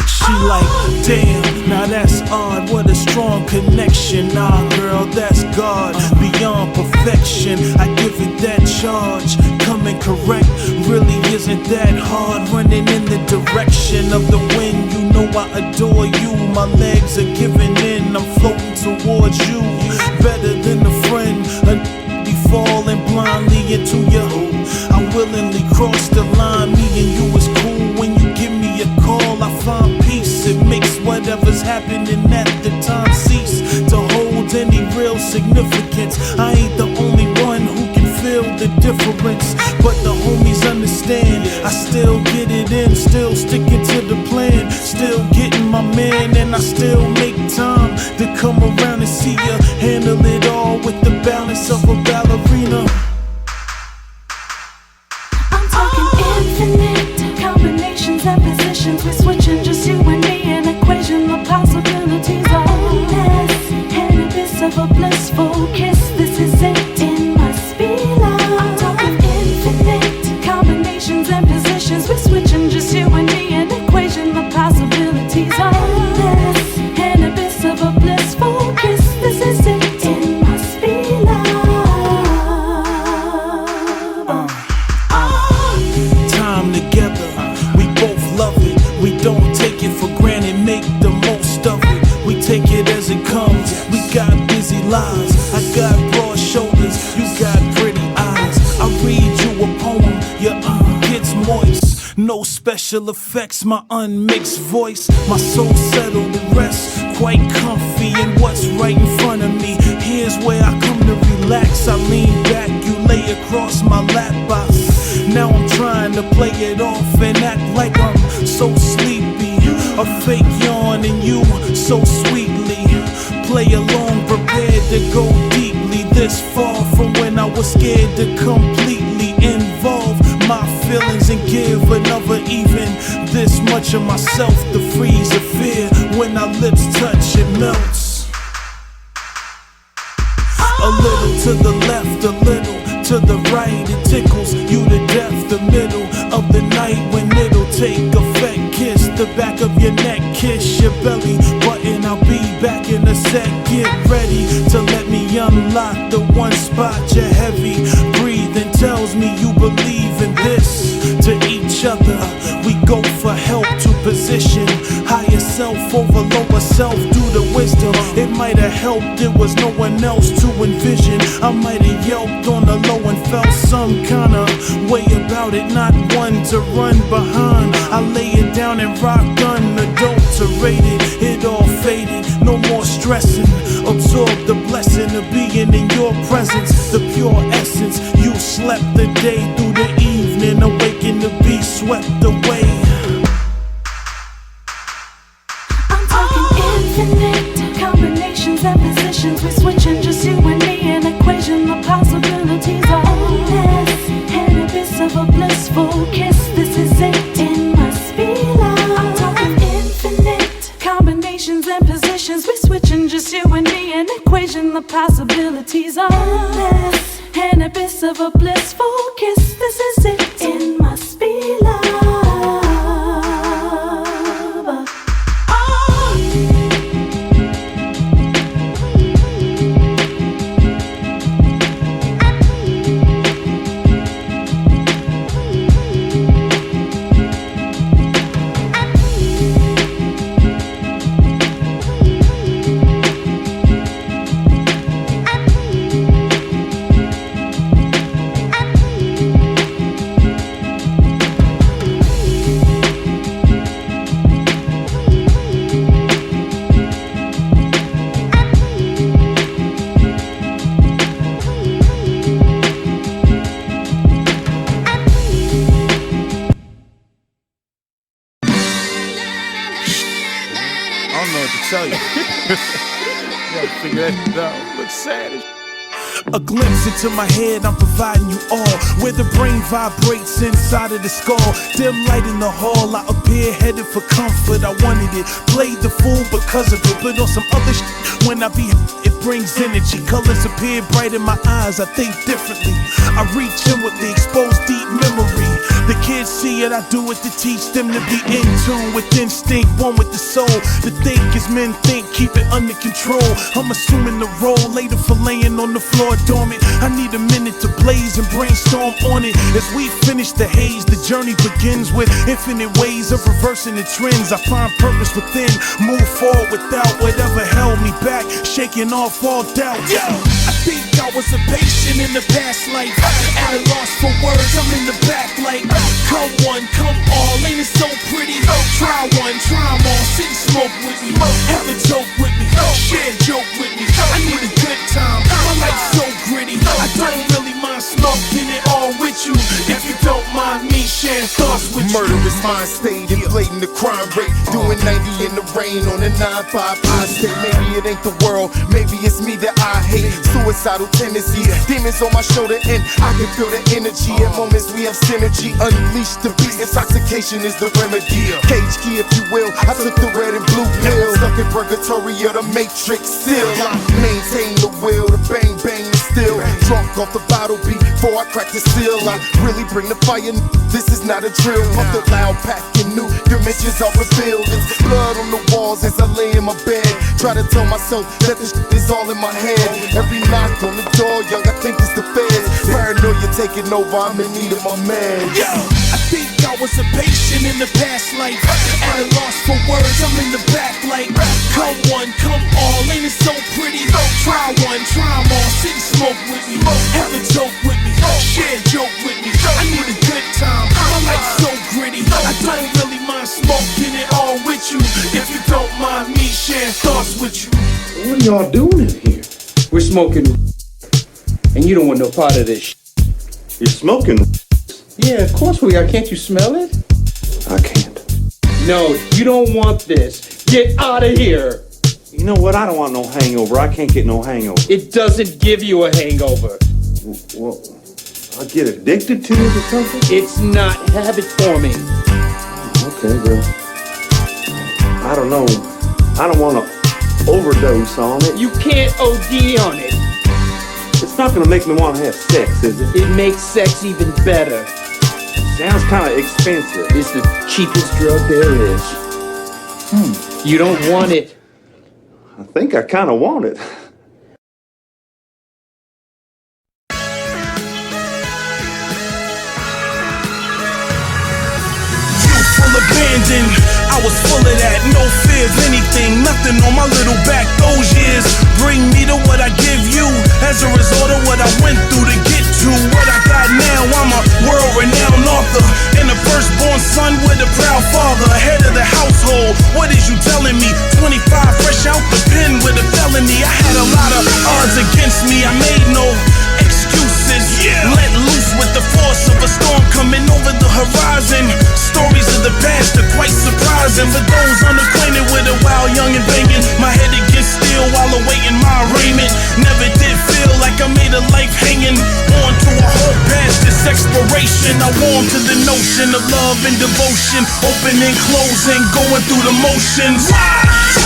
She like, damn, now that's odd. What a strong connection. Nah, girl, that's God. Beyond perfection, I give it that charge. Coming correct really isn't that hard. Running in the direction of the wind. You know I adore you. My legs are giving in. I'm floating towards you. Better than a friend. Be falling blindly into your hoop. I willingly cross the line. Me and you is cool. When you give me a call, I find peace. It makes whatever's significance. I ain't the only one who can feel the difference, but the homies understand. I still get it in, still sticking to the plan, still getting my man, and I still make time to come around and see ya. Handle it all with the balance of a ballerina. I'm talking infinite combinations and positions. We're switching just you and me, an equation. The possibilities are endless, and abyss of a blissful kiss. This is it. It must be love. I'm talking infinite combinations and positions. We're switching just you and me, an equation. The possibilities are endless, and abyss of a blissful kiss. This is it. It must be love. Time together, we both love it. We don't take it for granted, make the most of it. We take it as it comes. We got busy lives. I got broad shoulders, you got pretty eyes. I read you a poem, your gets moist. No special effects, my unmixed voice. My soul settled to rest, quite comfy in what's right in front of me. Here's where I come to relax. I lean back, you lay across my lap box. Now I'm trying to play it off and act like I'm so sleepy. A fake yawn and you so sweetly play along, prepared to go deeply. This far from when I was scared to completely involve my feelings and give another even this much of myself. The freeze of fear when our lips touch, it melts. A little to the left, a little to the right, it tickles you to death. The middle of the night when it'll take effect. Kiss the back of your neck, kiss your belly button. I'll be back in a sec. Get ready to let me unlock the one spot you're heavy. Breathing tells me you believe in this. To each other, we go for help to position higher self over lower self due to wisdom. It might have helped, there was no one else to envision. I might have yelped on the low and felt some kind of way about it, not one to run behind. I lay it down and rocked unadulterated. It all faded, no more stressing. Absorb the blessing of being in your presence, the pure essence. You slept the day through the evening, awakened to be swept away. I'm talking infinite combinations and positions. We're switching just you and me, an equation. The possibilities are endless, an abyss of a blissful kiss. This is it. It must be love. I'm talking infinite combinations and positions. We're switching just you and me, an equation. The possibilities are endless, an abyss of a blissful kiss. This is it. It must be love. Tell you. Gotta figure that out. Looks sad as a glimpse into my head, I'm providing you all. Where the brain vibrates inside of the skull. Dim light in the hall, I appear headed for comfort. I wanted it, played the fool because of it. But on some other shit, when I be it brings energy. Colors appear bright in my eyes, I think differently. I reach inwardly, expose deep memory. The kids see it, I do it to teach them to be in tune with instinct, one with the soul. To think as men think, keep it under control. I'm assuming the role, later for laying on the floor dormant. I need a minute to blaze and brainstorm on it. As we finish the haze, the journey begins with infinite ways of reversing the trends. I find purpose within, move forward without whatever held me back. Shaking off off all doubt. Yo, I think I was a patient in the past life. At a loss for words, I'm in the back like, come one, come all, ain't it so pretty? Try one, try 'em all, sit and smoke with me. Have a joke with me, share a joke with me. I need a good time, my life's so gritty. I don't really mind smoking it all with you. If you don't mind me sharing thoughts with you. Murderous mind state, inflating the crime rate. Doing 90 in the rain on a 9-5 I state. Maybe it ain't the world, maybe it's me that I hate. Suicidal tendencies, demons on my shoulder, and I can feel the energy. At moments we have synergy. Unleash the beast, intoxication is the remedy. Cage key, if you will. I took the red and blue pill. Stuck in purgatory of the matrix still. I maintain the will, the bang bang is still. Drunk off the bottle before I crack the seal. I really bring the fire, this is not a drill. Pump the loud pack and new dimensions are revealed. It's blood on the walls as I lay in my bed. Try to tell myself that this is all in my head. Every knock on the door, young, I think it's the feds. Paranoia taking over, I'm in need of my man. Yo, I think I was a patient in the past life. At a loss for words, I'm in the back like, come one, come all, ain't it so pretty? Try one, try 'em all, sit and smoke with me. Have a joke with me, share a joke with me. I need a good time, my life's so gritty. I don't really mind smoking it all with you. If you don't mind me sharing thoughts with you. What are y'all doing in here? We're smoking, and you don't want no part of this shit. You're smoking? Yeah, of course we are. Can't you smell it? I can't. No, you don't want this. Get out of here. You know what? I don't want no hangover. I can't get no hangover. It doesn't give you a hangover. Well, I get addicted to it or something? It's not habit forming. Okay, well, I don't know. I don't want to overdose on it. You can't OD on it. It's not going to make me want to have sex, is it? It makes sex even better. Sounds kind of expensive. It's the cheapest drug there is. You don't want it. I think I kind of want it. Abandoned, I was full of that, no fear of anything, nothing on my little back. Those years bring me to what I give you. As a result of what I went through to get to what I got now, I'm a world-renowned author and a firstborn son with a proud father, head of the household. What is you telling me? 25, fresh out the pen with a felony. I had a lot of odds against me. I made no excuses. Let loose with the force of a storm coming over the horizon. Stories of the past are quite surprising for those unacquainted with a wild, young and banging. My head against steel while awaiting my arraignment. Never did feel like I made a life hanging on to a whole past this exploration. I warm to the notion of love and devotion, opening, closing, going through the motions.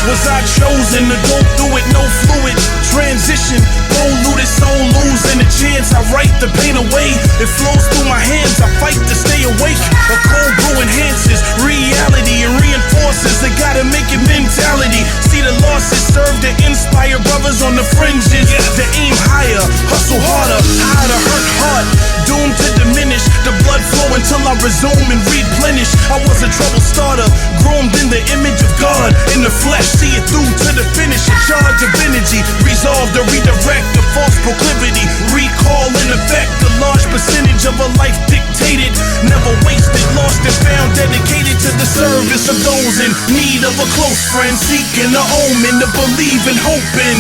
Was I chosen to go through it? No fluid transition, polluted soul losing a chance. I write the pain away, it flows through my hands. I fight to stay awake. A cold brew enhances reality and reinforces the gotta make it mentality. See the losses serve to inspire brothers on the fringes to aim higher, hustle harder, how to hurt hard, doomed to diminish the blood flow until I resume and replenish. I was a trouble starter, groomed in the image of God in the flesh. See it through to the finish. A charge of energy, resolve to redirect the false proclivity. Recall in effect the large percentage of a life dictated, never wasted, lost and found, dedicated to the service of those in need of a close friend, seeking a omen to believe and hoping.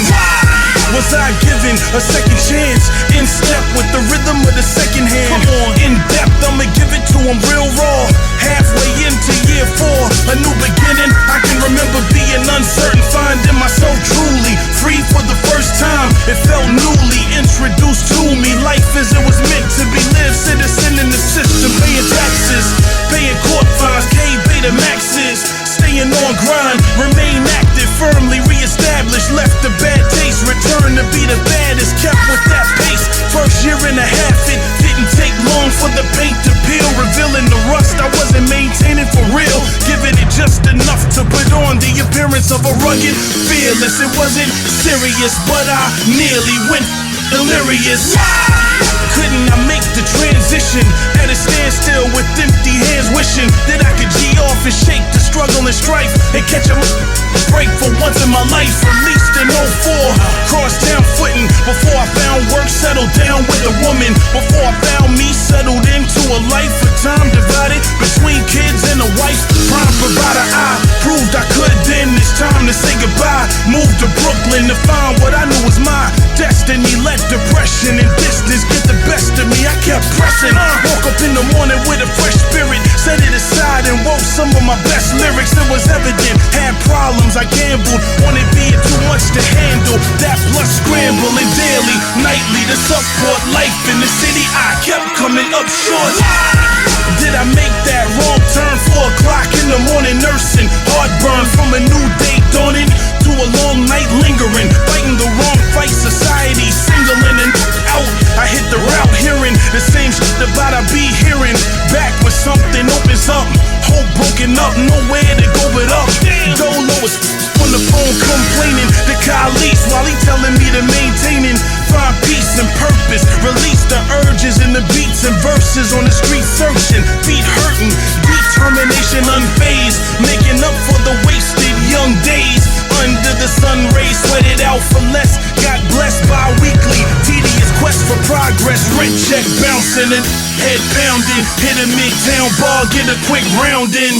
Was I given a second chance? In step with the rhythm of the second hand. Come on, in depth, I'ma give it to them real raw. Halfway into year 4, a new beginning. I can remember being uncertain, finding myself truly free for the first time. It felt newly introduced to me. Life as it was meant to be lived. Citizen in the system, paying taxes, paying court fines, K-Beta maxes. Staying on grind, remain active, firmly reestablished. Left a bad taste, return to be the baddest. Kept with that pace. First year and a half, it didn't take long for the paint to peel, revealing the rust I wasn't maintaining for real. Giving it just enough to put on the appearance of a rugged, fearless. It wasn't serious, but I nearly went delirious. Couldn't I make the transition at a standstill with empty hands, wishing that I could G off and shake the struggle and strife and catch a break for once in my life. Released in 04, crossed down with a woman. Before I found me, settled into a life of time divided between kids and a wife. Prime provider, I proved I could then. It's time to say goodbye. Moved to Brooklyn to find what I knew was my destiny. Let depression and distance get the best of me. I kept pressing. Woke up in the morning with a fresh spirit. Set it aside and wrote some of my best lyrics. It was evident. Had problems, I gambled. Wanted being too much to handle. That plus scrambling daily, nightly to support life in the city. I kept coming up short. Did I make that wrong turn? 4 o'clock in the morning, nursing heartburn from a new day dawning to a long night lingering, fighting the wrong fight. Society singling and out. I hit the route, hearing the same shit about I be hearing. Back when something opens up, hope broken up, nowhere to go but up. Dolo was on the phone complaining to Khalid while he telling me to maintaining. Find peace and purpose, release the urges in the beats and verses on the street searching, feet hurting, determination unfazed, making up for the wasted young days. Under the sun rays, sweated out for less, got blessed bi-weekly, tedious quest for progress, rent check bouncing and head pounding, hit a midtown bar, get a quick round in.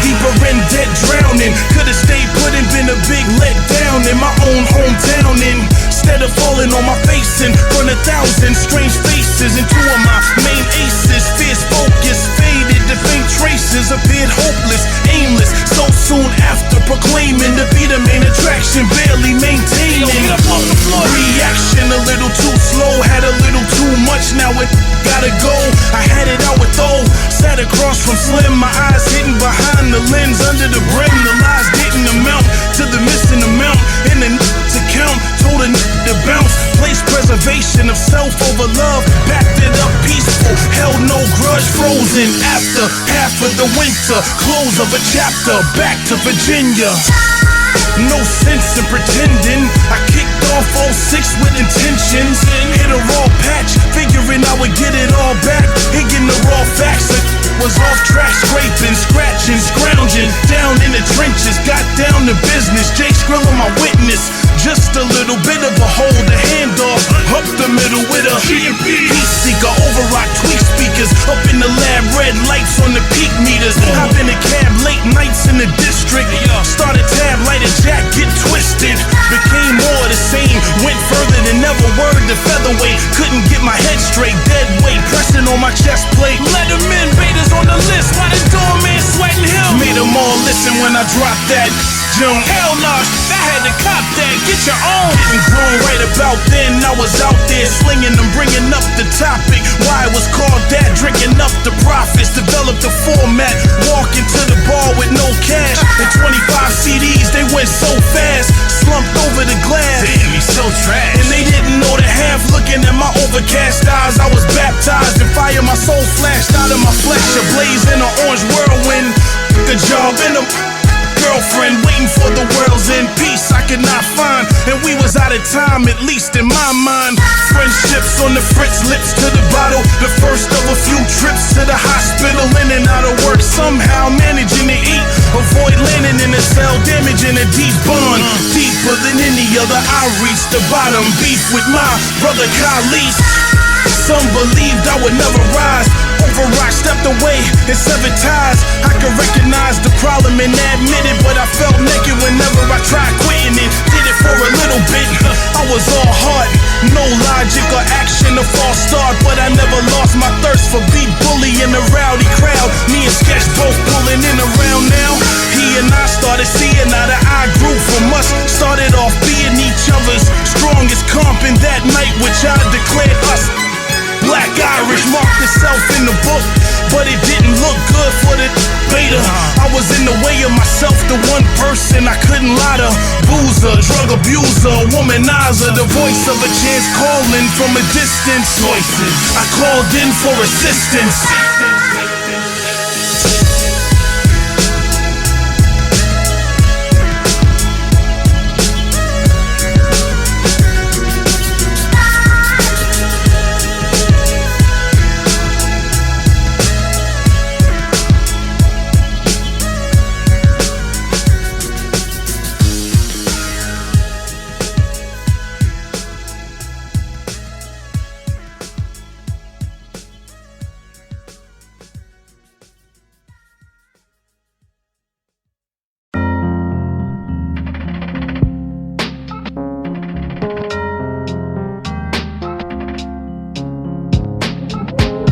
Deeper in debt drowning, could've stayed put and been a big letdown in my own hometown. Instead of falling on my face in front of thousands, strange faces, and 2 of my main aces, fierce focus, faded, the faint traces, appeared hopeless, aimless, so soon after proclaiming to be the main attraction, barely maintaining. Reaction a little too slow, had a little too much, now it gotta go. I had it out with O, sat across from Slim, my eyes hidden behind the lens, under the brim, the lies didn't amount to the missing amount in the to count, told a to bounce, place preservation of self over love, packed it up peaceful, held no grudge, frozen after half of the winter, close of a chapter, back to Virginia. No sense in pretending, I kicked off 06 with intentions, hit a raw patch, figuring I would get it all back, hitting the raw facts, was off track, scraping, scratching, scrounging, down in the trenches, got down to business, J-Scrilla my witness, just a little bit of a hold, a handoff, up the middle with a peace seeker, Overok, tweak speakers, up in the lab, red lights on the peak meters, hop in a cab, late nights in the district, started tab, light a jack, get twisted, became more the same, went further than ever, word to featherweight, couldn't get my head straight, dead weight, pressing on my chest plate, Letterman, Raiders on the list, why the doorman sweating him, made them all listen when I dropped that jump, hell nah, I had to cop that, get your own, getting grown right about then, I was out there slinging them, bringing up the topic, why it was called that, drinking up the profits, developed the format, walking to the bar with no cash, and 25 CDs, they went so fast, slumped over the glass, damn, he's so trash, and they didn't know the half, looking at my overcast eyes, I was baptized in fire, my soul flashed out of my flesh, ablaze in an orange whirlwind, a job in a girlfriend, waiting for the world's end, peace I could not find, and we was out of time, at least in my mind, friendships on the fritz, lips to the bottle, the first of a few trips to the hospital, in and out of work, somehow managing to eat, avoid landing in a cell, damaging a deep bond, deeper than any other, I reached the bottom, beef with my brother Khalid. Some believed I would never rise. Overok stepped away and severed ties. I could recognize the problem and admit it, but I felt naked whenever I tried quitting it. Did it for a little bit, I was all heart, no logic or action, a false start, but I never lost my thirst for beat bully in a rowdy crowd. Me and Sketch both pulling in around now. He and I started seeing eye to eye, grew from us, started off being each other's strongest comp in that night, which I declared us. Black Irish marked itself in the book, but it didn't look good for the beta. I was in the way of myself, the one person I couldn't lie to. Boozer, drug abuser, womanizer, the voice of a chance calling from a distance. Voices, I called in for assistance.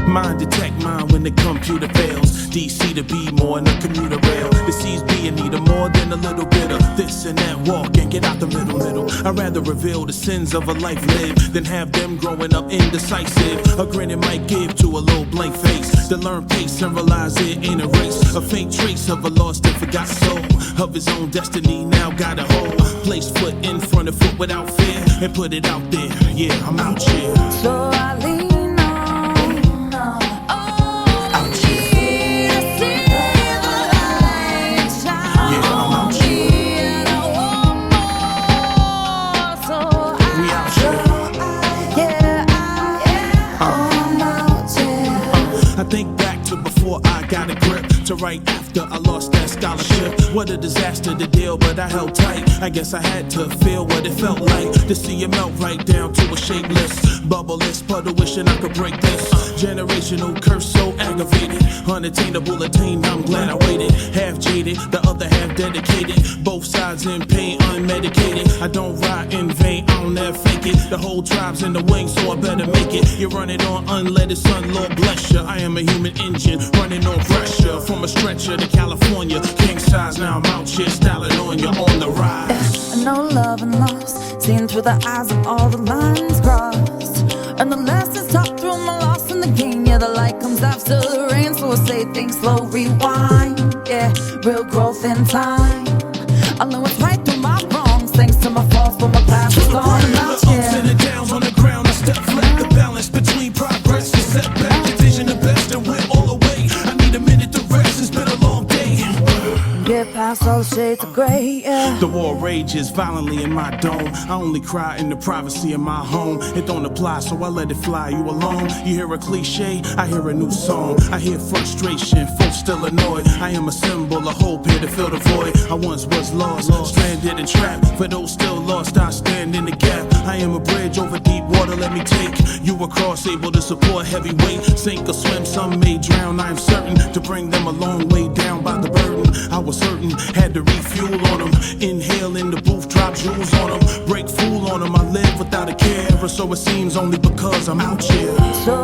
Mind detect mine when the computer fails. DC to be more in the commuter rail. The C's being neither more than a little bit of this and that. Walk and get out the middle. I'd rather reveal the sins of a life lived than have them growing up indecisive. A grin it might give to a little blank face. To learn pace and realize it ain't a race. A faint trace of a lost and forgot soul. Of his own destiny now got a hold. Place foot in front of foot without fear. And put it out there, yeah, I'm out here. So I lean on, out here to see the light shine. Yeah, I'm out here. And I want more, so We out here. I'm out here. I think back to before I got a grip, to right after I lost that scholarship. What a disaster to deal, but I held tight. I guess I had to feel what it felt like to see it melt right down to a shapeless, bubbleless puddle, wishing I could break this generational curse so aggravated, unattainable, attained. I'm glad I waited. Half jaded, the other half dedicated. Both sides in pain, unmedicated. I don't ride in vain, I don't ever fake it. The whole tribe's in the wings, so I better make it. You run it on unleaded sun, Lord bless you. I am a human engine running on pressure. From a stretcher to California, king size. Now I'm out here styling on you on the rise. No love and loss, seen through the eyes of all the lines crossed. And the lessons taught through my loss in the game. Yeah, the light comes after the rain, so I say things slow, rewind. Yeah, real growth in time. I learn what's right through my wrongs, thanks to my faults, but my past is gone. I'm out The ups and the downs on the ground, I step flat. The balance between progress and setback. The vision the best and went all the way. I need a minute to rest, it's been a long day. Get past all shades of gray, yeah. The war rages violently in my dome. I only cry in the privacy of my home. It don't apply, so I let it fly. You alone? You hear a cliche? I hear a new song. I hear frustration, folks still annoyed. I am a symbol, a hope here to fill the void. I once was lost, stranded and trapped. For those still lost, I stand in the gap. I am a bridge over deep water, let me take you across, able to support heavy weight. Sink or swim, some may drown. I am certain to bring them a long way down by the burden. I was certain, had to refuel on them. Inhale in the booth, drop jewels on them. Break fool on them, I live without a care. So it seems only because I'm out here. So